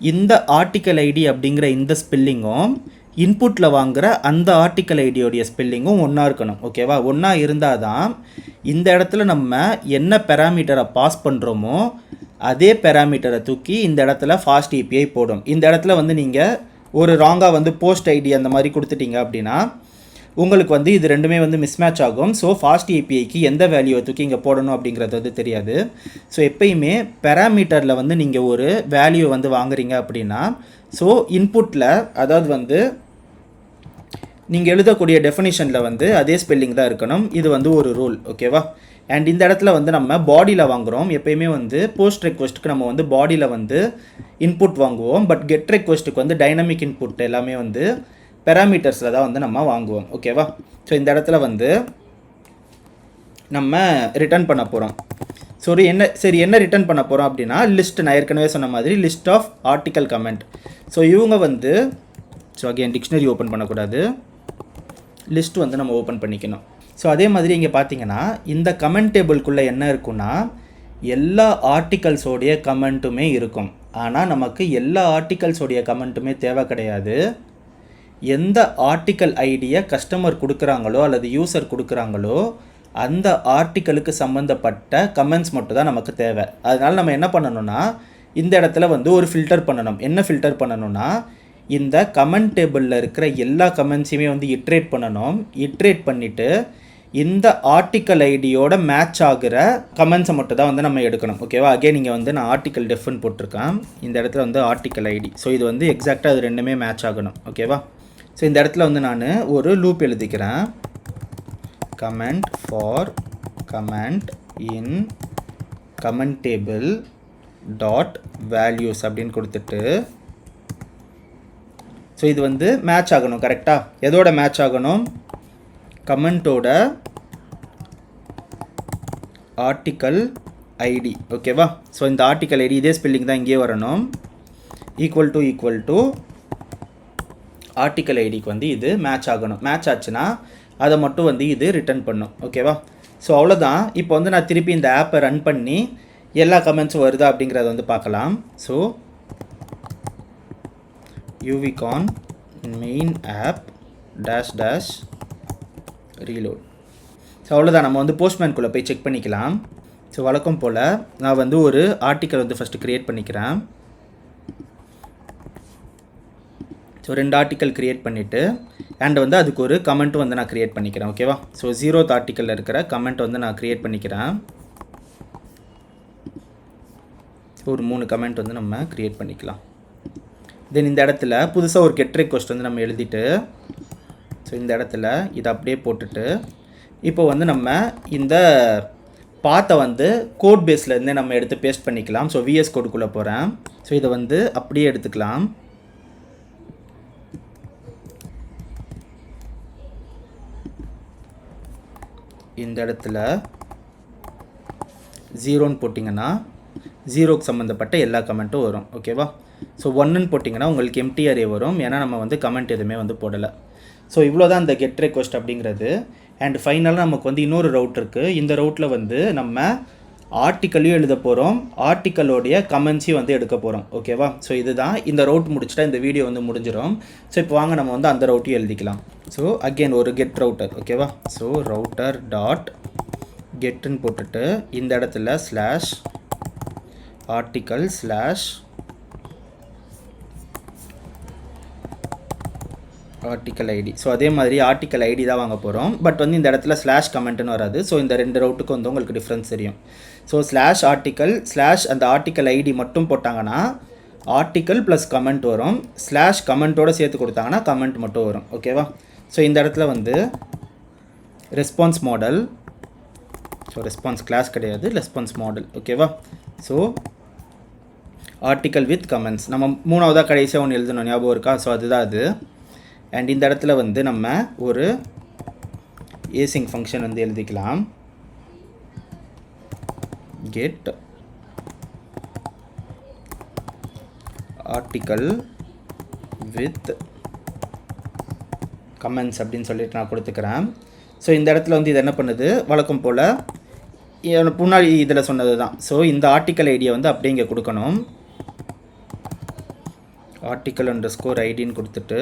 இந்த ஆர்டிக்கல் ஐடி அப்படிங்கிற இந்த ஸ்பெல்லிங்கும் இன்புட்டில் வாங்குகிற அந்த ஆர்டிக்கல் ஐடியோடைய ஸ்பெல்லிங்கும் ஒன்றா இருக்கணும். ஓகேவா? ஒன்றா இருந்தால் தான் இந்த இடத்துல நம்ம என்ன பேராமீட்டரை பாஸ் பண்ணுறோமோ அதே பேராமீட்டரை தூக்கி இந்த இடத்துல ஃபாஸ்ட் ஏபிஐ போடும். இந்த இடத்துல வந்து நீங்கள் ஒரு ராங்காக வந்து போஸ்ட் ஐடி அந்த மாதிரி கொடுத்துட்டீங்க அப்படின்னா உங்களுக்கு வந்து இது ரெண்டுமே வந்து மிஸ்மேட்ச் ஆகும். ஸோ ஃபாஸ்ட் ஏபிஐக்கு எந்த வேல்யூவை தூக்கி இங்கே போடணும் அப்படிங்கிறது வந்து தெரியாது. ஸோ எப்பயுமே பேராமீட்டரில் வந்து நீங்கள் ஒரு வேல்யூ வந்து வாங்குறீங்க அப்படின்னா, ஸோ இன்புட்டில் அதாவது வந்து நீங்கள் எழுதக்கூடிய டெஃபினிஷனில் வந்து அதே ஸ்பெல்லிங் தான் இருக்கணும். இது வந்து ஒரு ரூல், ஓகேவா? அண்ட் இந்த இடத்துல வந்து நம்ம பாடியில் வாங்குகிறோம். எப்பயுமே வந்து போஸ்ட் ரெக்வெஸ்ட்டுக்கு நம்ம வந்து பாடியில் வந்து இன்புட் வாங்குவோம். பட் கெட் ரெக்வெஸ்ட்டுக்கு வந்து டைனமிக் இன்புட் எல்லாமே வந்து பேராமீட்டர்ஸில் தான் வந்து நம்ம வாங்குவோம், ஓகேவா? ஸோ இந்த இடத்துல வந்து நம்ம ரிட்டர்ன் பண்ண போகிறோம். என்ன ரிட்டர்ன் பண்ண போகிறோம் அப்படின்னா லிஸ்ட். நான் ஏற்கனவே சொன்ன மாதிரி list of article comment. So இவங்க வந்து அகைன் டிக்ஷனரி ஓப்பன் பண்ணக்கூடாது, லிஸ்ட் வந்து நம்ம ஓப்பன் பண்ணிக்கணும். ஸோ அதே மாதிரி இங்கே பார்த்தீங்கன்னா இந்த கமெண்ட் டேபிள்குள்ளே என்ன இருக்குன்னா எல்லா ஆர்டிகல்ஸோடைய கமெண்ட்டுமே இருக்கும். ஆனால் நமக்கு எல்லா ஆர்டிகல்ஸோடைய கமெண்ட்டுமே தேவை கிடையாது. எந்த ஆர்டிக்கல் ஐடியை கஸ்டமர் கொடுக்குறாங்களோ அல்லது யூசர் கொடுக்குறாங்களோ அந்த ஆர்டிக்கலுக்கு சம்மந்தப்பட்ட கமெண்ட்ஸ் மட்டும் தான் நமக்கு தேவை. அதனால் நம்ம என்ன பண்ணணும்னா இந்த இடத்துல வந்து ஒரு ஃபில்டர் பண்ணணும். என்ன ஃபில்டர் பண்ணணும்னா இந்த கமெண்ட் டேபிளில் இருக்கிற எல்லா கமெண்ட்ஸையுமே வந்து இட்ரேட் பண்ணணும். இட்ரேட் பண்ணிவிட்டு இந்த ஆர்டிக்கல் ஐடியோட மேட்ச் ஆகிற கமெண்ட்ஸை மட்டும் தான் வந்து நம்ம எடுக்கணும், ஓகேவா? அகே நீங்கள் வந்து நான் ஆர்டிக்கல் டெஃப்னு போட்டிருக்கேன். இந்த இடத்துல வந்து ஆர்டிக்கல் ஐடி. ஸோ இது வந்து எக்ஸாக்டாக அது ரெண்டுமே மேட்ச் ஆகணும், ஓகேவா? ஸோ இந்த இடத்துல வந்து நான் ஒரு லூப் எழுதிக்கிறேன். Comment for comment in comment table dot values அப்படின்னு கொடுத்துட்டு, ஸோ இது வந்து மேட்ச் ஆகணும் கரெக்டாக. எதோட மேட்ச் ஆகணும்? கமெண்ட்டோட ஆர்டிக்கல் ஐடி, ஓகேவா? ஸோ இந்த ஆர்டிக்கல் ஐடி இதே ஸ்பெல்லிங் தான் இங்கே வரணும். ஈக்குவல் டு ஆர்டிக்கல் ஐடிக்கு வந்து இது மேட்ச் ஆகணும். மேட்ச் ஆச்சுன்னா அதை மட்டும் வந்து இது ரிட்டர்ன் பண்ணும், ஓகேவா? ஸோ அவ்வளோதான். இப்போ வந்து நான் திருப்பி இந்த ஆப்பை ரன் பண்ணி எல்லா கமெண்ட்ஸும் வருதா அப்படிங்கிறத வந்து பார்க்கலாம். So uvicorn main app dash reload. So அவ்வளோதான். நம்ம வந்து போஸ்ட்மேன்குள்ளே போய் செக் பண்ணிக்கலாம். ஸோ வழக்கம் போல் நான் வந்து ஒரு ஆர்டிக்கல் வந்து ஃபஸ்ட்டு க்ரியேட் பண்ணிக்கிறேன். ஸோ 2 ஆர்டிக்கல் க்ரியேட் பண்ணிவிட்டு அண்ட் வந்து அதுக்கு ஒரு கமெண்ட்டும் வந்து நான் க்ரியேட் பண்ணிக்கிறேன், ஓகேவா? ஸோ 0th ஆர்டிக்கலில் இருக்கிற கமெண்ட் வந்து நான் க்ரியேட் பண்ணிக்கிறேன். ஒரு 3 கமெண்ட் வந்து நம்ம க்ரியேட் பண்ணிக்கலாம். தென் இந்த இடத்துல புதுசாக ஒரு கெட் ரெக்வெஸ்ட் வந்து நம்ம எழுதிட்டு, ஸோ இந்த இடத்துல இதை அப்படியே போட்டுட்டு இப்போ வந்து நம்ம இந்த பாத்தை வந்து கோட் பேஸ்லேருந்தே நம்ம எடுத்து பேஸ்ட் பண்ணிக்கலாம். ஸோ விஎஸ் கோடுக்குள்ளே போகிறேன். ஸோ இதை வந்து அப்படியே எடுத்துக்கலாம். இந்த இடத்துல 0ன்னு போட்டிங்கன்னா 0க்கு சம்மந்தப்பட்ட எல்லா கமெண்ட்டும் வரும், ஓகேவா? ஸோ 1ன்னு போட்டிங்கன்னா உங்களுக்கு எம்டி அரே வரும். ஏன்னா நம்ம வந்து கமெண்ட் எதுவுமே வந்து போடலை. ஸோ இவ்வளோ தான் இந்த கெட் ரெக்வெஸ்ட் அப்படிங்கிறது. அண்ட் ஃபைனலாக நமக்கு வந்து இன்னொரு ரவுட் இருக்குது. இந்த ரவுட்டில் வந்து நம்ம ஆர்டிக்கலையும் எழுத போகிறோம், ஆர்டிக்கலோடைய கமெண்ட்ஸையும் வந்து எடுக்க போகிறோம், ஓகேவா? ஸோ இதுதான். இந்த ரவுட் முடிச்சுட்டா இந்த வீடியோ வந்து முடிஞ்சிடும். ஸோ இப்போ வாங்க நம்ம வந்து அந்த ரவுட்டையும் எழுதிக்கலாம். ஸோ அகெயின் ஒரு கெட் ரவுட்டர், ஓகேவா? ஸோ ரவுட்டர் டாட் கெட்டுன்னு போட்டுட்டு இந்த இடத்துல slash article slash article ID. So அதே மாதிரி ஆர்டிக்கல் ஐடி தான் வாங்க போகிறோம். பட் வந்து இந்த இடத்துல ஸ்லாஷ் கமெண்ட்னு வராது. ஸோ இந்த 2 ரவுட்டுக்கு வந்து உங்களுக்கு டிஃப்ரென்ஸ் தெரியும். ஸோ ஸ்லாஷ் ஆர்டிக்கல் ஸ்லாஷ் அந்த ஆர்டிக்கல் ஐடி மட்டும் போட்டாங்கன்னா ஆர்டிக்கல் ப்ளஸ் கமெண்ட் வரும். ஸ்லாஷ் கமெண்ட்டோடு சேர்த்து கொடுத்தாங்கன்னா கமெண்ட் மட்டும் வரும், ஓகேவா? ஸோ இந்த இடத்துல வந்து response model, so response class கிடையாது, ரெஸ்பான்ஸ் மாடல், ஓகேவா? ஸோ ஆர்டிக்கல் வித் கமெண்ட்ஸ் நம்ம 3வதாக கடைசியாக ஒன்று எழுதணும், ஞாபகம் இருக்கா? ஸோ அதுதான் அது. அண்ட் இந்த இடத்துல வந்து நம்ம ஒரு ஏசிங் ஃபங்க்ஷன் வந்து எழுதிக்கலாம். கெட் ஆர்டிக்கல் வித் கமெண்ட்ஸ் அப்படின்னு சொல்லிட்டு நான் கொடுத்துக்கிறேன். ஸோ இந்த இடத்துல வந்து இது என்ன பண்ணுது, வழக்கம் போல் முன்னாடி இதில் சொன்னது தான். ஸோ இந்த ஆர்டிக்கல் ஐடியை வந்து அப்படியே இங்கே கொடுக்கணும். ஆர்டிக்கல் அண்டர்ஸ்கோர் ஐடின்னு கொடுத்துட்டு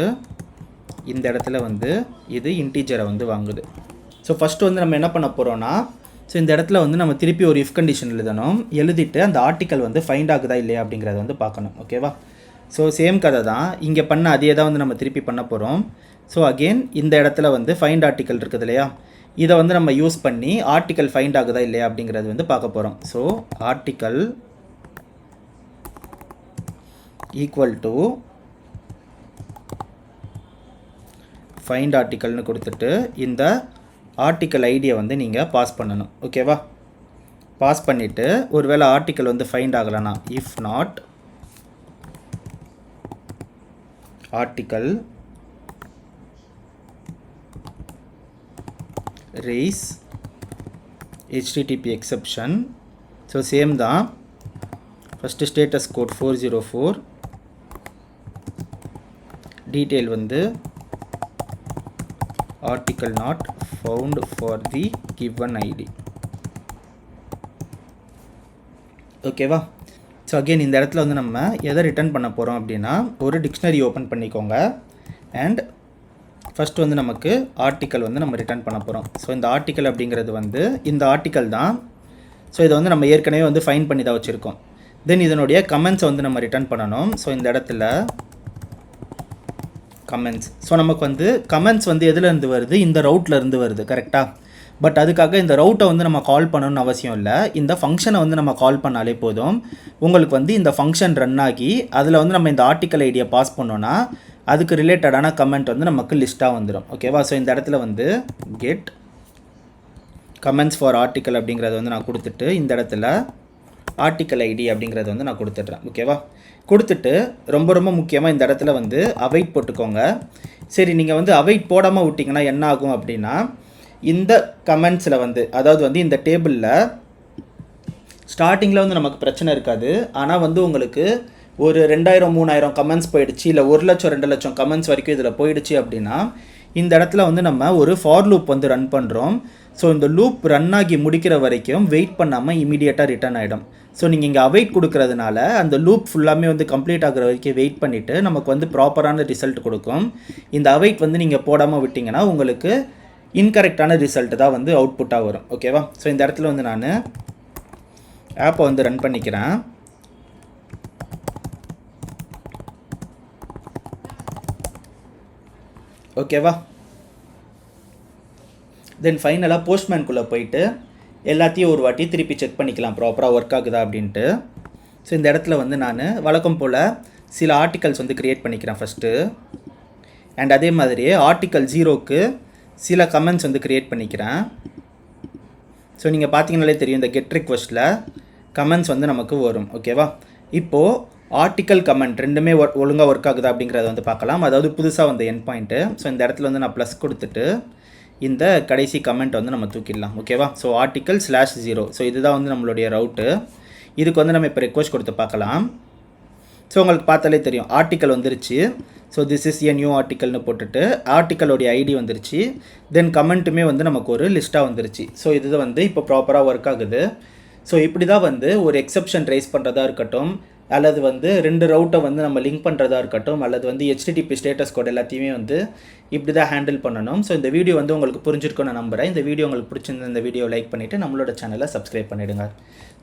இந்த இடத்துல வந்து இது இன்டீஜரை வந்து வாங்குது. ஸோ ஃபஸ்ட்டு வந்து நம்ம என்ன பண்ண போகிறோன்னா, ஸோ இந்த இடத்துல வந்து நம்ம திருப்பி ஒரு இஃப் கண்டிஷன் எழுதணும். எழுதிட்டு அந்த ஆர்டிக்கல் வந்து ஃபைண்ட் ஆகுதா இல்லையா அப்படிங்கிறத வந்து பார்க்கணும், ஓகேவா? ஸோ சேம் கதை தான் இங்கே பண்ண அதே தான் வந்து நம்ம திருப்பி பண்ண போகிறோம். ஸோ அகெயின் இந்த இடத்துல வந்து ஃபைண்ட் ஆர்டிக்கல் இருக்குது இல்லையா, இதை வந்து நம்ம யூஸ் பண்ணி ஆர்டிக்கல் ஃபைண்ட் ஆகுதா இல்லையா அப்படிங்கிறது வந்து பார்க்க போகிறோம். So article equal to find ஆர்டிக்கல்னு கொடுத்துட்டு இந்த ஆர்டிக்கல் ஐடியை வந்து நீங்கள் பாஸ் பண்ணணும். ஓகேவா? பாஸ் பண்ணிவிட்டு ஒருவேளை ஆர்டிக்கல் வந்து ஃபைண்ட் ஆகலைன்னா if not article raise HTTP exception. So same தான், ஃபஸ்ட்டு ஸ்டேட்டஸ் கோட் 404, டீட்டெயில் வந்து article not found for the given ID. ஓகேவா? ஸோ அகெயின் இந்த இடத்துல வந்து நம்ம எதை ரிட்டர்ன் பண்ண போகிறோம் அப்படின்னா, ஒரு டிக்ஷனரி ஓப்பன் பண்ணிக்கோங்க அண்ட் ஃபஸ்ட்டு வந்து நமக்கு ஆர்டிக்கல் வந்து நம்ம ரிட்டர்ன் பண்ண போகிறோம். ஸோ இந்த ஆர்டிக்கல் அப்படிங்கிறது வந்து இந்த ஆர்டிக்கல் தான். ஸோ இதை வந்து நம்ம ஏற்கனவே வந்து ஃபைன் பண்ணி தான் வச்சுருக்கோம். தென் இதனுடைய கமெண்ட்ஸை வந்து நம்ம ரிட்டர்ன் பண்ணணும். ஸோ இந்த இடத்துல கமெண்ட்ஸ், ஸோ நமக்கு வந்து கமெண்ட்ஸ் வந்து எதுலேருந்து வருது, இந்த ரவுட்லேருந்து வருது. கரெக்டாக? பட் அதுக்காக இந்த ரவுட்டை வந்து நம்ம கால் பண்ணணும்னு அவசியம் இல்லை. இந்த ஃபங்க்ஷனை வந்து நம்ம கால் பண்ணாலே போதும். உங்களுக்கு வந்து இந்த ஃபங்க்ஷன் ரன் ஆகி அதில் வந்து நம்ம இந்த ஆர்டிக்கல் ஐடியை பாஸ் பண்ணோன்னா அதுக்கு ரிலேட்டடான கமெண்ட் வந்து நமக்கு லிஸ்ட்டாக வந்துடும். ஓகேவா? ஸோ இந்த இடத்துல வந்து கெட் கமெண்ட்ஸ் ஃபார் ஆர்டிக்கல் அப்படிங்கிறத வந்து நான் கொடுத்துட்டு இந்த இடத்துல ஆர்டிக்கல் ஐடி அப்படிங்கிறத வந்து நான் கொடுத்துட்றேன். ஓகேவா? கொடுத்துட்டு ரொம்ப ரொம்ப முக்கியமாக இந்த இடத்துல வந்து அவைட் போட்டுக்கோங்க. சரி, நீங்கள் வந்து அவைட் போடாமல் விட்டிங்கன்னா என்ன ஆகும் அப்படின்னா, இந்த கமெண்ட்ஸில் வந்து அதாவது வந்து இந்த டேபிளில் ஸ்டார்டிங்கில் வந்து நமக்கு பிரச்சனை இருக்காது. ஆனால் வந்து உங்களுக்கு ஒரு 2000-3000 கமெண்ட்ஸ் போயிடுச்சு, இல்லை 1,00,000-2,00,000 கமெண்ட்ஸ் வரைக்கும் இதில் போயிடுச்சு அப்படின்னா இந்த இடத்துல வந்து நம்ம ஒரு ஃபார் லூப் வந்து ரன் பண்ணுறோம். ஸோ இந்த லூப் ரன் ஆகி முடிக்கிற வரைக்கும் வெயிட் பண்ணாமல் இமீடியட்டாக ரிட்டர்ன் ஆகிடும். ஸோ நீங்கள் இங்கே அவைட் கொடுக்கறதுனால அந்த லூப் ஃபுல்லாமே வந்து கம்ப்ளீட் ஆகிற வரைக்கும் வெயிட் பண்ணிவிட்டு நமக்கு வந்து ப்ராப்பரான ரிசல்ட் கொடுக்கும். இந்த அவைட் வந்து நீங்கள் போடாமல் விட்டிங்கன்னா உங்களுக்கு இன்கரெக்டான ரிசல்ட் தான் வந்து அவுட்புட்டாக வரும். ஓகேவா? ஸோ இந்த இடத்துல வந்து நான் ஆப்பை வந்து ரன் பண்ணிக்கிறேன். ஓகேவா? தென் ஃபைனலாக போஸ்ட்மேனுக்குள்ளே போயிட்டு எல்லாத்தையும் ஒரு வாட்டி திருப்பி செக் பண்ணிக்கலாம் ப்ராப்பராக ஒர்க் ஆகுதா அப்படின்ட்டு. ஸோ இந்த இடத்துல வந்து நான் வழக்கம் போல் சில ஆர்டிகல்ஸ் வந்து க்ரியேட் பண்ணிக்கிறேன் ஃபஸ்ட்டு. அண்ட் அதே மாதிரியே ஆர்டிக்கல் 0க்கு சில கமெண்ட்ஸ் வந்து க்ரியேட் பண்ணிக்கிறேன். ஸோ நீங்கள் பார்த்தீங்கனாலே தெரியும், இந்த கெட் ரிக்வெஸ்ட்டில் கமெண்ட்ஸ் வந்து நமக்கு வரும். ஓகேவா? இப்போது ஆர்டிக்கல் கமெண்ட் ரெண்டுமே ஒழுங்காக ஒர்க் ஆகுதா அப்படிங்கிறத வந்து பார்க்கலாம். அதாவது புதுசாக வந்த என் பாயிண்ட்டு. ஸோ இந்த இடத்துல வந்து நான் ப்ளஸ் கொடுத்துட்டு இந்த கடைசி கமெண்ட் வந்து நம்ம தூக்கிடலாம். ஓகேவா? So article /0. ஸோ இதுதான் வந்து நம்மளுடைய ரவுட்டு. இதுக்கு வந்து நம்ம இப்போ ரெக்வெஸ்ட் கொடுத்து பார்க்கலாம். ஸோ உங்களுக்கு பார்த்தாலே தெரியும், ஆர்டிக்கல் வந்துருச்சு. So this is a new ஆர்டிக்கல்னு போட்டுட்டு ஆர்டிக்கலோடைய ஐடி வந்துருச்சு. தென் கமெண்ட்டுமே வந்து நமக்கு ஒரு லிஸ்ட்டாக வந்துருச்சு. ஸோ இது வந்து இப்போ ப்ராப்பராக ஒர்க் ஆகுது. ஸோ இப்படி தான் வந்து ஒரு எக்ஸெப்ஷன் ரைஸ் பண்ணுறதா இருக்கட்டும், அல்லது வந்து 2 ரவுட்டை வந்து நம்ம லிங்க் பண்ணுறதா இருக்கட்டும், அல்லது வந்து HTTP ஸ்டேட்டஸ் கோட் எல்லாத்தையுமே வந்து இப்படி தான் ஹேண்டில் பண்ணணும். ஸோ இந்த வீடியோ வந்து உங்களுக்கு புரிஞ்சிருக்குன்னு நான் நம்புகிறேன். இந்த வீடியோ உங்களுக்கு பிடிச்சிருந்த இந்த வீடியோ லைக் பண்ணிவிட்டு நம்மளோட சேனலை சப்ஸ்கிரைப் பண்ணிவிடுங்க.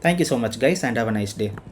Thank you so much guys and have a nice day.